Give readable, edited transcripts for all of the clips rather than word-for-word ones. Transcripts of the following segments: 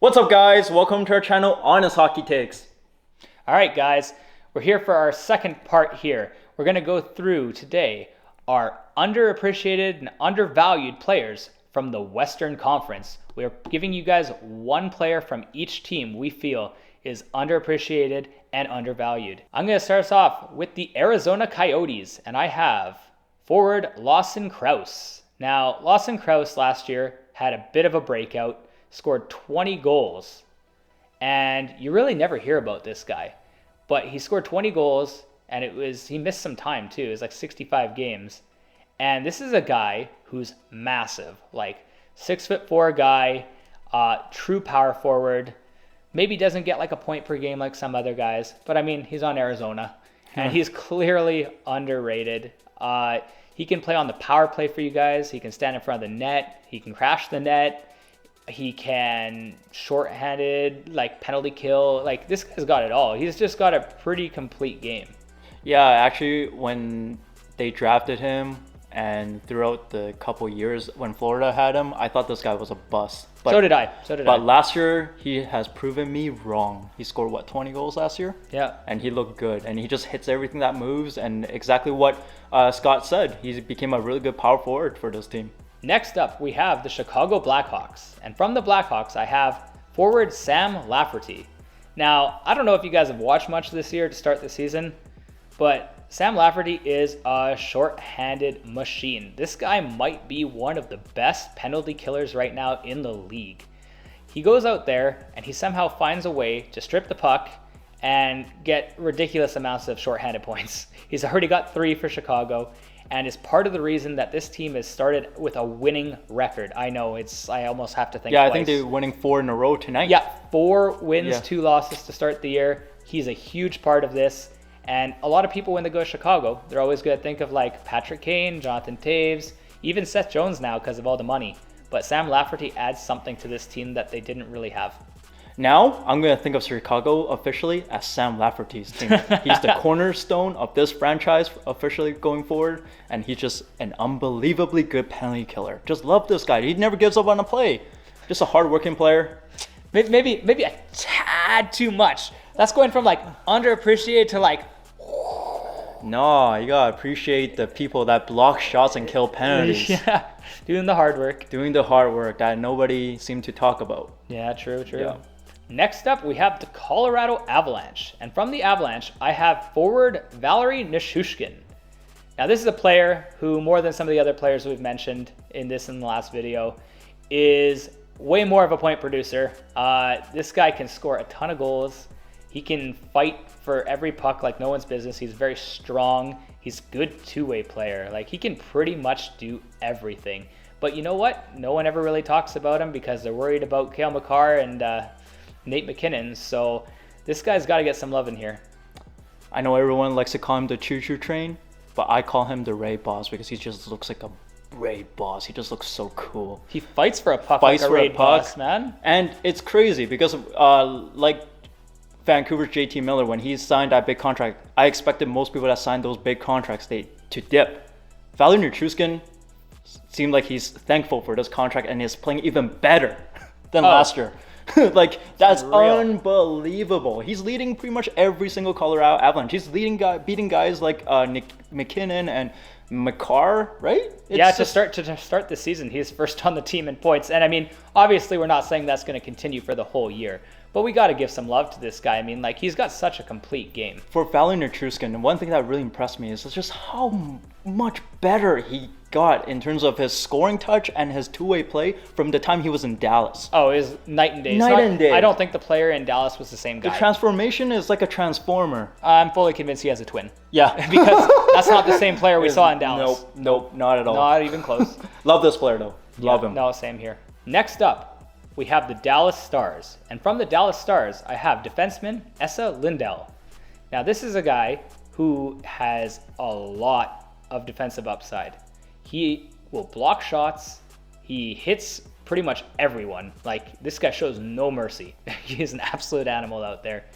What's up, guys? Welcome to our channel, Honest Hockey Takes. All right, guys, we're here for our second part here. We're going to go through today our underappreciated and undervalued players from the Western Conference. We're giving you guys one player from each team we feel is underappreciated and undervalued. I'm going to start us off with the Arizona Coyotes, and I have forward Lawson Crouse. Now, Lawson Crouse last year had a bit of a breakout, scored 20 goals, and you really never hear about this guy. But he scored 20 goals, and he missed some time too. It was like 65 games. And this is a guy who's massive, like 6'4" guy, true power forward. Maybe doesn't get like a point per game like some other guys, but I mean, he's on Arizona, and he's clearly underrated. He can play on the power play for you guys. He can stand in front of the net. He can crash the net. He can shorthanded, like penalty kill. Like, this guy's got it all. He's just got a pretty complete game. Yeah, actually, when they drafted him and throughout the couple years when Florida had him, I thought this guy was a bust. But, So did I. But last year, he has proven me wrong. He scored, 20 goals last year? Yeah. And he looked good. And he just hits everything that moves. And exactly what Scott said, he became a really good power forward for this team. Next up, we have the Chicago Blackhawks. And from the Blackhawks, I have forward Sam Lafferty. Now, I don't know if you guys have watched much this year to start the season, but Sam Lafferty is a short-handed machine. This guy might be one of the best penalty killers right now in the league. He goes out there and he somehow finds a way to strip the puck and get ridiculous amounts of short-handed points. He's already got 3 for Chicago, and is part of the reason that this team has started with a winning record. I know, I almost have to think Yeah, twice. I think they're winning 4 in a row tonight. Yeah, 4 wins, 2 losses to start the year. He's a huge part of this. And a lot of people, when they go to Chicago, they're always going to think of like Patrick Kane, Jonathan Toews, even Seth Jones now because of all the money. But Sam Lafferty adds something to this team that they didn't really have. Now, I'm going to think of Chicago officially as Sam Lafferty's team. He's the cornerstone of this franchise officially going forward, and he's just an unbelievably good penalty killer. Just love this guy. He never gives up on a play. Just a hard-working player. Maybe a tad too much. That's going from like underappreciated to like... No, you got to appreciate the people that block shots and kill penalties. Yeah, doing the hard work. Doing the hard work that nobody seemed to talk about. Yeah, true. Yeah. Next up, we have the Colorado Avalanche. And from the Avalanche, I have forward Valeri Nichushkin. Now, this is a player who, more than some of the other players we've mentioned in the last video, is way more of a point producer. This guy can score a ton of goals. He can fight for every puck like no one's business. He's very strong. He's a good two-way player. Like, he can pretty much do everything. But you know what? No one ever really talks about him because they're worried about Cale Makar and Nate McKinnon. So this guy's got to get some love in here. I know everyone likes to call him the choo-choo train, but I call him the Ray Boss because he just looks like a Ray Boss. He just looks so cool. He fights for a puck like a Ray Boss, man. And it's crazy because like Vancouver's JT Miller, when he signed that big contract, I expected most people that signed those big contracts to dip. Valeri Nichushkin seemed like he's thankful for this contract and is playing even better than last year. Like, that's unbelievable. He's leading pretty much every single Colorado Avalanche. He's beating guys like Nick McKinnon and Makar, right? To start the season, he's first on the team in points. And I mean, obviously, we're not saying that's going to continue for the whole year, but we got to give some love to this guy. I mean, like, he's got such a complete game. For Valeri Nichushkin, one thing that really impressed me is just how much better he got in terms of his scoring touch and his two-way play from the time he was in Dallas. Oh, it was night and day. I don't think the player in Dallas was the same guy. The transformation is like a transformer. I'm fully convinced he has a twin. Yeah. Because that's not the same player we saw in Dallas. Nope, not at all. Not even close. Love this player, though. Love him. No, same here. Next up, we have the Dallas Stars. And from the Dallas Stars, I have defenseman Esa Lindell. Now, this is a guy who has a lot of defensive upside. He will block shots. He hits pretty much everyone. Like, this guy shows no mercy. He is an absolute animal out there.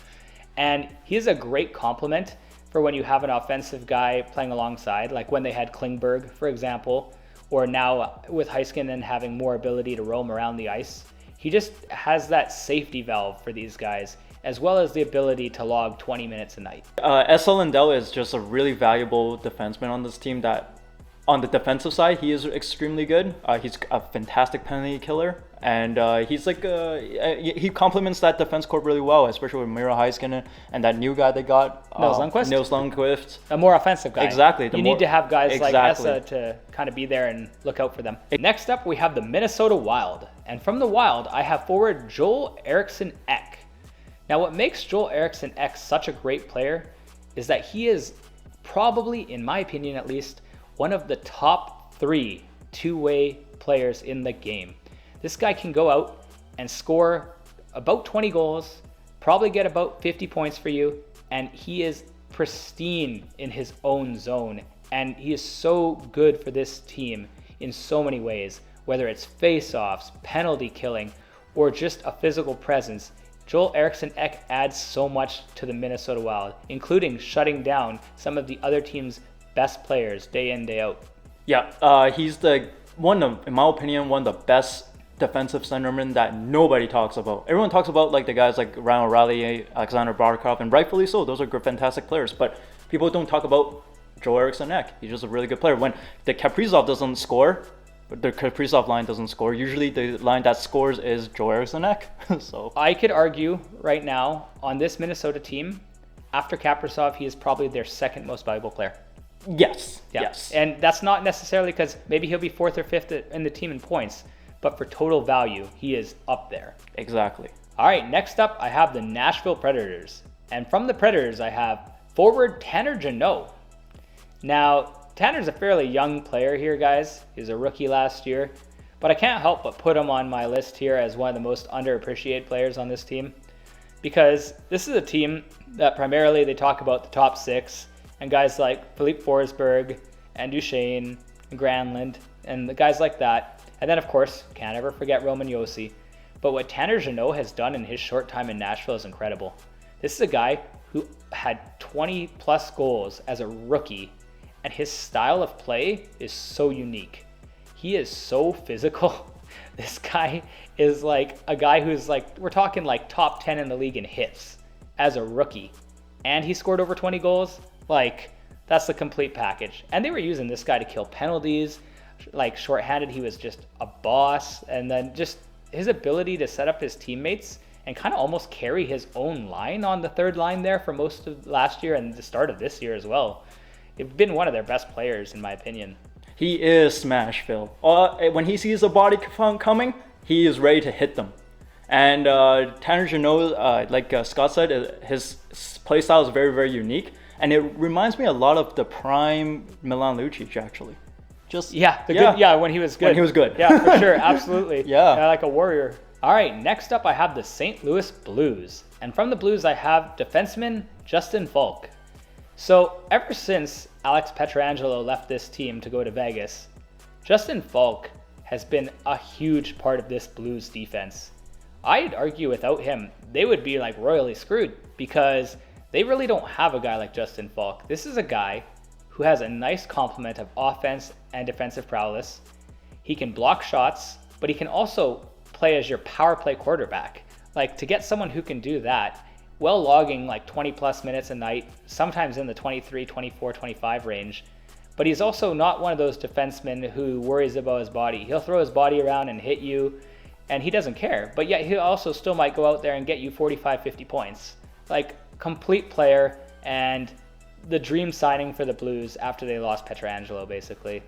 And he's a great complement for when you have an offensive guy playing alongside, like when they had Klingberg, for example, or now with Heiskanen having more ability to roam around the ice. He just has that safety valve for these guys, as well as the ability to log 20 minutes a night. SL Lindell is just a really valuable defenseman on this team that on the defensive side, he is extremely good. He's a fantastic penalty killer, and he's like he complements that defense corps really well, especially with Miro Heiskanen and that new guy they got, Nils Lundqvist. Nils Lundqvist, A more offensive guy. Exactly. You need to have guys like Essa to kind of be there and look out for them. Next up, we have the Minnesota Wild, and from the Wild, I have forward Joel Eriksson Ek. Now, what makes Joel Eriksson Ek such a great player is that he is probably, in my opinion at least, one of the top 3 two-way players in the game. This guy can go out and score about 20 goals, probably get about 50 points for you, and he is pristine in his own zone. And he is so good for this team in so many ways, whether it's face-offs, penalty killing, or just a physical presence. Joel Eriksson Ek adds so much to the Minnesota Wild, including shutting down some of the other teams' best players day in, day out. Yeah, he's in my opinion, one of the best defensive centermen that nobody talks about. Everyone talks about like the guys like Ryan O'Reilly, Alexander Barkov, and rightfully so. Those are good, fantastic players, but people don't talk about Joel Eriksson Ek. He's just a really good player. When the Kaprizov doesn't score, the Kaprizov line doesn't score, usually the line that scores is Joel Eriksson Ek. So I could argue right now on this Minnesota team, after Kaprizov, he is probably their second most valuable player. Yes. Yeah. Yes. And that's not necessarily because maybe he'll be 4th or 5th in the team in points, but for total value, he is up there. Exactly. All right, next up, I have the Nashville Predators. And from the Predators, I have forward Tanner Jeannot. Now, Tanner's a fairly young player here, guys. He was a rookie last year, but I can't help but put him on my list here as one of the most underappreciated players on this team, because this is a team that primarily they talk about the top 6 and guys like Philippe Forsberg and Duchesne and Granlund and the guys like that. And then, of course, can't ever forget Roman Josi. But what Tanner Jeannot has done in his short time in Nashville is incredible. This is a guy who had 20 plus goals as a rookie, and his style of play is so unique. He is so physical. This guy is like a guy who's like, we're talking like top 10 in the league in hits as a rookie. And he scored over 20 goals. Like, that's the complete package. And they were using this guy to kill penalties. Like, shorthanded, he was just a boss. And then just his ability to set up his teammates and kind of almost carry his own line on the third line there for most of last year and the start of this year as well. It's been one of their best players, in my opinion. He is Smashville. When he sees a body coming, he is ready to hit them. And Tanner Jeannot, like Scott said, his play style is very, very unique. And it reminds me a lot of the prime Milan Lucic, actually. Good, when he was good. When he was good. Yeah, for sure, absolutely. Yeah. Like a warrior. All right, next up I have the St. Louis Blues. And from the Blues I have defenseman Justin Falk. So ever since Alex Pietrangelo left this team to go to Vegas, Justin Falk has been a huge part of this Blues defense. I'd argue without him, they would be like royally screwed because they really don't have a guy like Justin Falk. This is a guy who has a nice complement of offense and defensive prowess. He can block shots, but he can also play as your power play quarterback. Like, to get someone who can do that, well logging like 20 plus minutes a night, sometimes in the 23, 24, 25 range. But he's also not one of those defensemen who worries about his body. He'll throw his body around and hit you, and he doesn't care. But yet he also still might go out there and get you 45, 50 points. Like, complete player, and the dream signing for the Blues after they lost Pietrangelo, basically.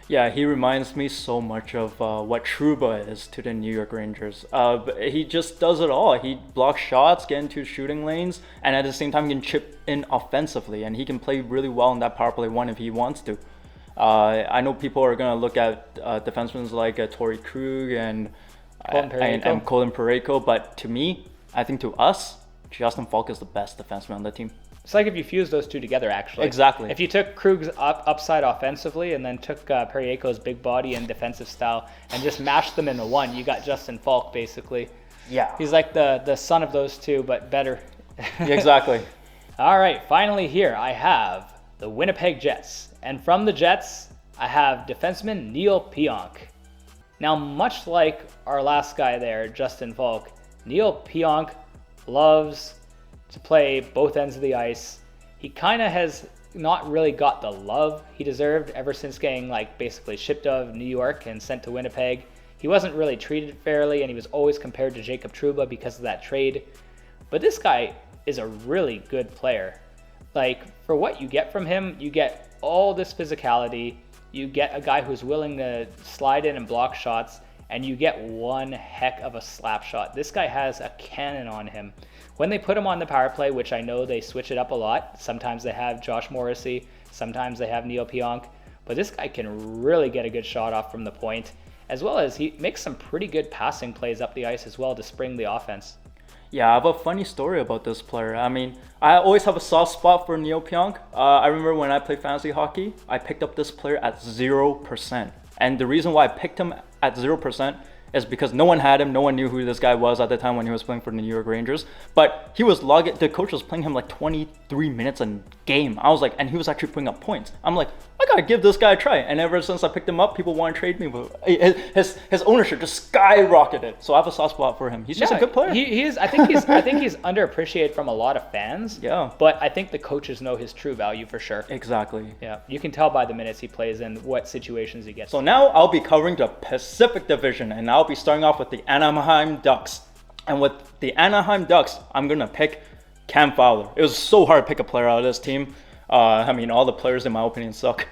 Yeah, he reminds me so much of what Trouba is to the New York Rangers. He just does it all. He blocks shots, get into shooting lanes, and at the same time can chip in offensively. And he can play really well in that power play one if he wants to. I know people are going to look at defensemen like Torrey Krug and Colin Parayko, but to me, I think to us, Justin Falk is the best defenseman on the team. It's like if you fuse those two together, actually. Exactly. If you took Krug's upside offensively and then took Parayko's big body and defensive style and just mashed them into one, you got Justin Falk, basically. Yeah. He's like the son of those two, but better. Exactly. All right, finally here I have the Winnipeg Jets. And from the Jets, I have defenseman Neil Pionk. Now, much like our last guy there, Justin Falk, Neil Pionk loves to play both ends of the ice. He kind of has not really got the love he deserved ever since getting like basically shipped out of New York and sent to Winnipeg. He wasn't really treated fairly, and he was always compared to Jacob Trouba because of that trade. But this guy is a really good player. Like, for what you get from him, you get all this physicality, you get a guy who's willing to slide in and block shots, and you get one heck of a slap shot. This guy has a cannon on him. When they put him on the power play, which I know they switch it up a lot, sometimes they have Josh Morrissey, sometimes they have Neil Pionk, but this guy can really get a good shot off from the point, as well as he makes some pretty good passing plays up the ice as well to spring the offense. Yeah, I have a funny story about this player. I mean, I always have a soft spot for Neil Pionk. I remember when I played fantasy hockey, I picked up this player at 0%. And the reason why I picked him at 0% is because no one had him. No one knew who this guy was at the time when he was playing for the New York Rangers. But he was the coach was playing him like 23 minutes a game. I was like, and he was actually putting up points. I'm like, I gotta give this guy a try. And ever since I picked him up, people want to trade me. His ownership just skyrocketed. So I have a soft spot for him. He's just a good player. He is. I think he's underappreciated from a lot of fans. Yeah. But I think the coaches know his true value for sure. Exactly. Yeah. You can tell by the minutes he plays and what situations he gets. So now I'll be covering the Pacific Division, and I'll be starting off with the Anaheim Ducks. And with the Anaheim Ducks, I'm gonna pick Cam Fowler. It was so hard to pick a player out of this team. I mean, all the players in my opinion suck.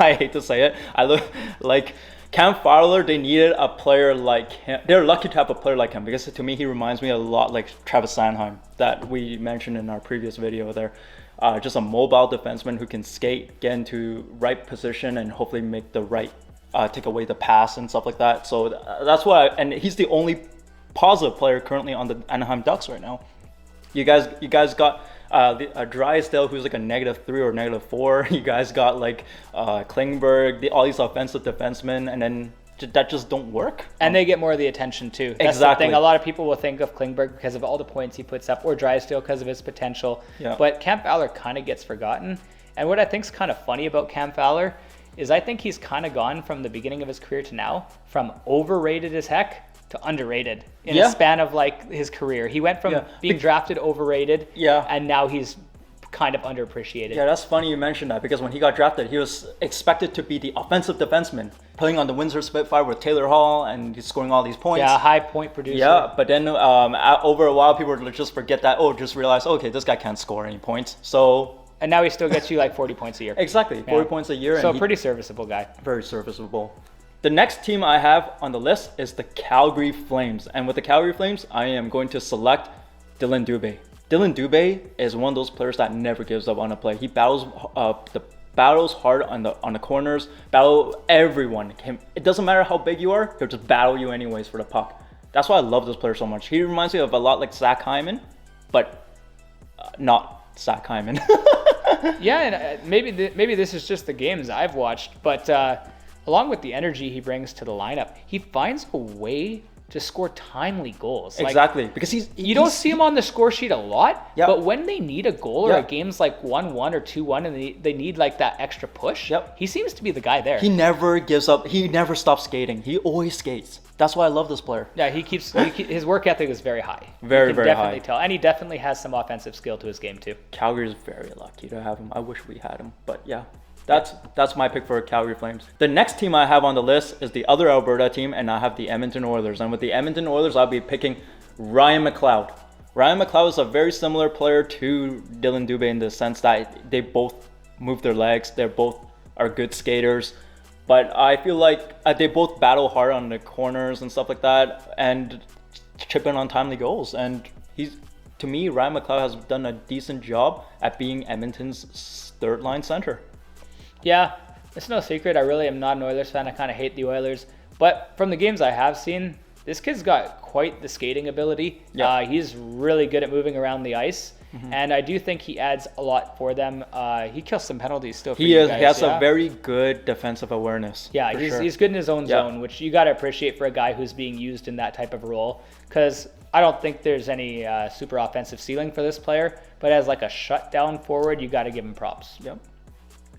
I hate to say it. I look like Cam Fowler. They needed a player like him. They're lucky to have a player like him because to me he reminds me a lot like Travis Sanheim that we mentioned in our previous video there. Just a mobile defenseman who can skate, get into right position, and hopefully make the right take away the pass and stuff like that. So that's why. And he's the only positive player currently on the Anaheim Ducks right now. You guys got Drysdale, who's like a -3 or -4. You guys got like Klingberg, all these offensive defensemen, and then that just don't work. And they get more of the attention too. That's Exactly. the thing. A lot of people will think of Klingberg because of all the points he puts up, or Drysdale because of his potential. Yeah. But Cam Fowler kind of gets forgotten. And what I think is kind of funny about Cam Fowler is I think he's kind of gone from the beginning of his career to now from overrated as heck to underrated in a span of like his career. He went from being drafted overrated, and now he's kind of underappreciated. Yeah, that's funny you mentioned that because when he got drafted, he was expected to be the offensive defenseman, playing on the Windsor Spitfire with Taylor Hall, and he's scoring all these points. Yeah, high point producer. Yeah, but then over a while, people would just forget that. Just realize, okay, this guy can't score any points. So. And now he still gets you like 40 points a year. Exactly, 40 points a year. So a pretty serviceable guy. Very serviceable. The next team I have on the list is the Calgary Flames. And with the Calgary Flames, I am going to select Dylan Dubé. Dylan Dubé is one of those players that never gives up on a play. He battles hard on the corners, battle everyone. It doesn't matter how big you are, he'll just battle you anyways for the puck. That's why I love this player so much. He reminds me of a lot like Zach Hyman, but not Zach Hyman. Yeah, and maybe this is just the games I've watched, but along with the energy he brings to the lineup, he finds a way to score timely goals. Exactly, because you don't see him on the score sheet a lot, but when they need a goal or a game's like 1-1 or 2-1 and they need like that extra push, he seems to be the guy there. He never gives up. He never stops skating. He always skates. That's why I love this player. Yeah, his work ethic is very high. Very high. Definitely high. Tell, and he definitely has some offensive skill to his game too. Calgary's very lucky to have him. I wish we had him, but yeah. That's my pick for Calgary Flames. The next team I have on the list is the other Alberta team, and I have the Edmonton Oilers. And with the Edmonton Oilers, I'll be picking Ryan McLeod. Ryan McLeod is a very similar player to Dylan Dubé in the sense that they both move their legs. They both are good skaters. But I feel like they both battle hard on the corners and stuff like that and chip in on timely goals. And to me, Ryan McLeod has done a decent job at being Edmonton's third line center. Yeah, it's no secret. I really am not an Oilers fan. I kind of hate the Oilers. But from the games I have seen, this kid's got quite the skating ability. Yeah. He's really good at moving around the ice. Mm-hmm. And I do think he adds a lot for them. He kills some penalties still for you guys. He has a very good defensive awareness. Yeah, he's good in his own zone, which you got to appreciate for a guy who's being used in that type of role. Because I don't think there's any super offensive ceiling for this player. But as like a shutdown forward, you got to give him props. Yep.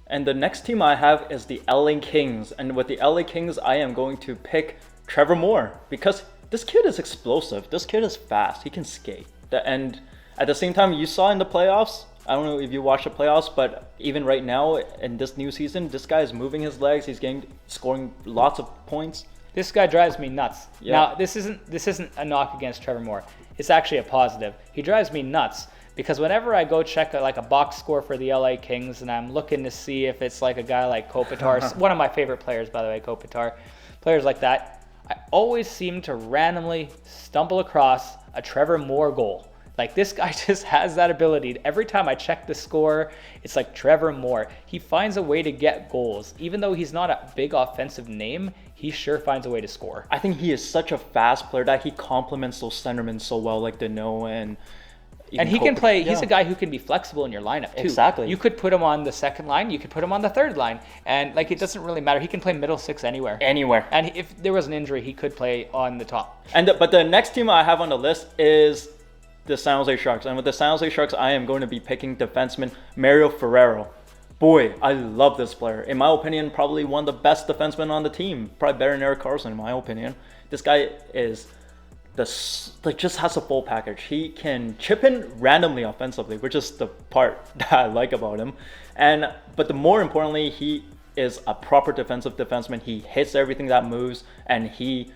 And the next team I have is the LA Kings. And with the LA Kings, I am going to pick Trevor Moore, because this kid is explosive. This kid is fast. He can skate. And at the same time, you saw in the playoffs, I don't know if you watched the playoffs, but even right now in this new season, this guy is moving his legs. He's scoring lots of points. This guy drives me nuts. Yeah. Now, this isn't a knock against Trevor Moore. It's actually a positive. He drives me nuts because whenever I go check a box score for the LA Kings and I'm looking to see if it's like a guy like Kopitar, one of my favorite players, by the way, Kopitar, players like that, I always seem to randomly stumble across a Trevor Moore goal. Like, this guy just has that ability. Every time I check the score, it's like Trevor Moore. He finds a way to get goals. Even though he's not a big offensive name, he sure finds a way to score. I think he is such a fast player that he complements those centermen so well, like Dano and he can play. He's a guy who can be flexible in your lineup too. Exactly. You could put him on the second line. You could put him on the third line, and like, it doesn't really matter. He can play middle six anywhere. And if there was an injury, he could play on the top. But the next team I have on the list is the San Jose Sharks. And with the San Jose Sharks, I am going to be picking defenseman Mario Ferraro. Boy, I love this player. In my opinion, probably one of the best defensemen on the team. Probably better than Erik Karlsson, in my opinion. This guy is just has a full package. He can chip in randomly offensively, which is the part that I like about him. But the more importantly, he is a proper defensive defenseman. He hits everything that moves, and he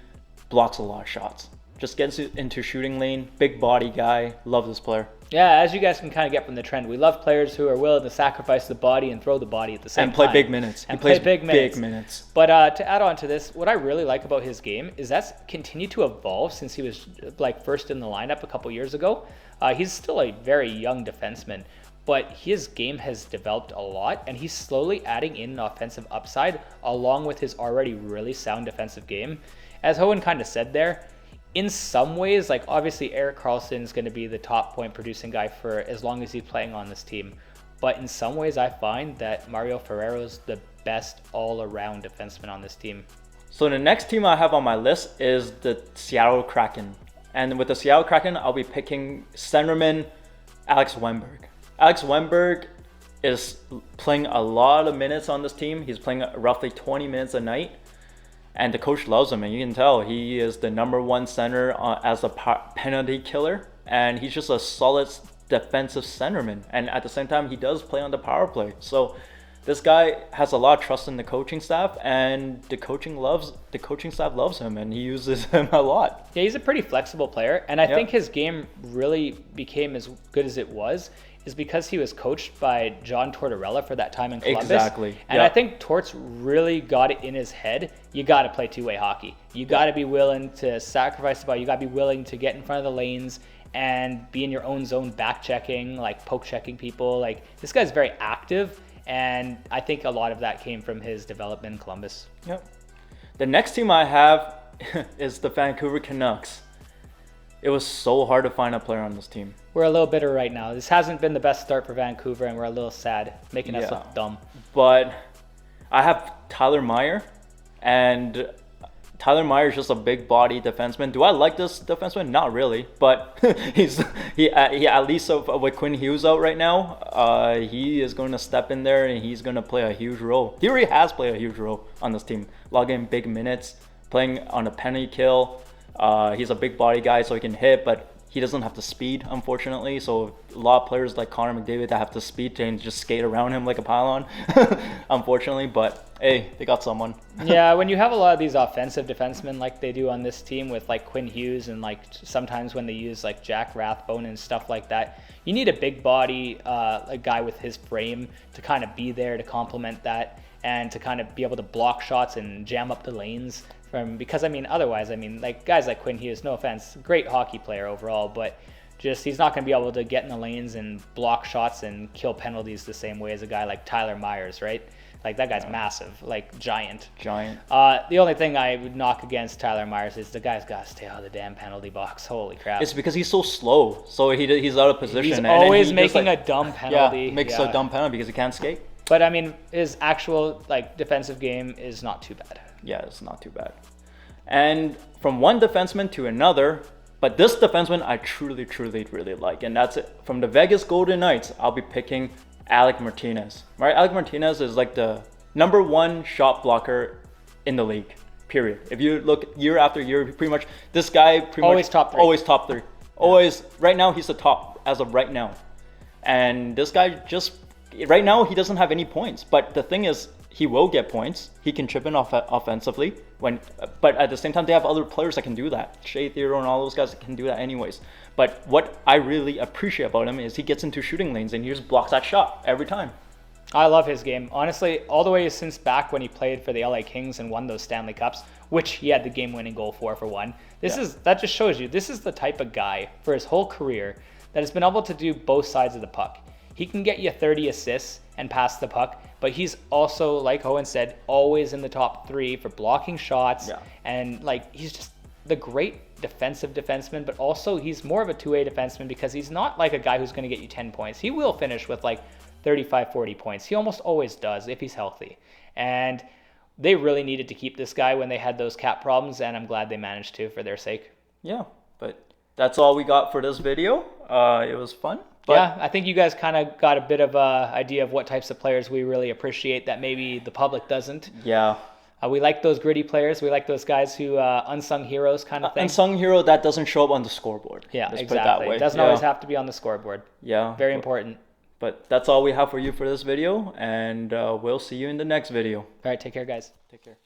blocks a lot of shots. Just gets into shooting lane, big body guy. Love this player. Yeah, as you guys can kind of get from the trend, we love players who are willing to sacrifice the body and throw the body at the same time. And play big minutes. He plays big minutes. But to add on to this, what I really like about his game is that's continued to evolve since he was like first in the lineup a couple years ago. He's still a very young defenseman, but his game has developed a lot, and he's slowly adding in an offensive upside along with his already really sound defensive game. As Howin kind of said there, in some ways, like, obviously Erik Karlsson is going to be the top point producing guy for as long as he's playing on this team. But in some ways, I find that Mario Ferraro is the best all-around defenseman on this team. So the next team I have on my list is the Seattle Kraken. And with the Seattle Kraken, I'll be picking centerman Alex Wennberg. Alex Wennberg is playing a lot of minutes on this team. He's playing roughly 20 minutes a night. And the coach loves him, and you can tell he is the #1 center as a penalty killer. And he's just a solid defensive centerman. And at the same time, he does play on the power play. So this guy has a lot of trust in the coaching staff, and the coaching staff loves him, and he uses him a lot. Yeah, he's a pretty flexible player, and I think his game really became as good as it was is because he was coached by John Tortorella for that time in Columbus. Exactly. And I think Torts really got it in his head. You got to play two-way hockey. You got to be willing to sacrifice the ball. You got to be willing to get in front of the lanes and be in your own zone, back checking, like poke checking people. Like, this guy's very active, and I think a lot of that came from his development in Columbus. Yep. The next team I have is the Vancouver Canucks. It was so hard to find a player on this team. We're a little bitter right now. This hasn't been the best start for Vancouver, and we're a little sad, making us look dumb. But I have Tyler Meyer, and Tyler Meyer is just a big body defenseman. Do I like this defenseman? Not really, but he at least with Quinn Hughes out right now, he is going to step in there and he's going to play a huge role. He already has played a huge role on this team, logging big minutes, playing on a penalty kill. He's a big body guy, so he can hit, but he doesn't have the speed, unfortunately. So a lot of players like Connor McDavid that have the speed and just skate around him like a pylon, unfortunately. But hey, they got someone. Yeah, when you have a lot of these offensive defensemen like they do on this team with like Quinn Hughes, and like sometimes when they use like Jack Rathbone and stuff like that, you need a big body, a guy with his frame to kind of be there to complement that and to kind of be able to block shots and jam up the lanes. Because otherwise, like guys like Quinn Hughes, no offense, great hockey player overall, but just he's not going to be able to get in the lanes and block shots and kill penalties the same way as a guy like Tyler Myers, right? Like, that guy's massive, like giant. The only thing I would knock against Tyler Myers is the guy's got to stay out of the damn penalty box. Holy crap! It's because he's so slow, so he's out of position. He's always making a dumb penalty. Yeah, makes a dumb penalty because he can't skate. But his actual like defensive game is not too bad. Yeah, it's not too bad. And from one defenseman to another, but this defenseman I truly really like, and that's it. From the Vegas Golden Knights, I'll be picking Alec Martinez. Right, Alec Martinez is like the #1 shot blocker in the league. period. If you look year after year, pretty much this guy Always top three. Always top 3. Always. Right now, he's the top as of right now. And this guy just right now he doesn't have any points. But the thing is, he will get points. He can chip in offensively but at the same time, they have other players that can do that. Shea Theodore and all those guys that can do that anyways. But what I really appreciate about him is he gets into shooting lanes and he just blocks that shot every time. I love his game. Honestly, all the way since back when he played for the LA Kings and won those Stanley Cups, which he had the game-winning goal for one. That just shows you this is the type of guy for his whole career that has been able to do both sides of the puck. He can get you 30 assists and pass the puck, but he's also, like Howin said, always in the top 3 for blocking shots. Yeah. And like he's just the great defensive defenseman, but also he's more of a two-way defenseman because he's not like a guy who's going to get you 10 points. He will finish with like 35, 40 points. He almost always does if he's healthy. And they really needed to keep this guy when they had those cap problems, and I'm glad they managed to for their sake. Yeah, but that's all we got for this video. It was fun. But yeah, I think you guys kind of got a bit of a idea of what types of players we really appreciate that maybe the public doesn't. Yeah. We like those gritty players. We like those guys who unsung heroes kind of thing. Unsung hero that doesn't show up on the scoreboard. Yeah, Let's exactly. put it that way. Doesn't always have to be on the scoreboard. Yeah. Very important. But that's all we have for you for this video, and we'll see you in the next video. All right, take care, guys. Take care.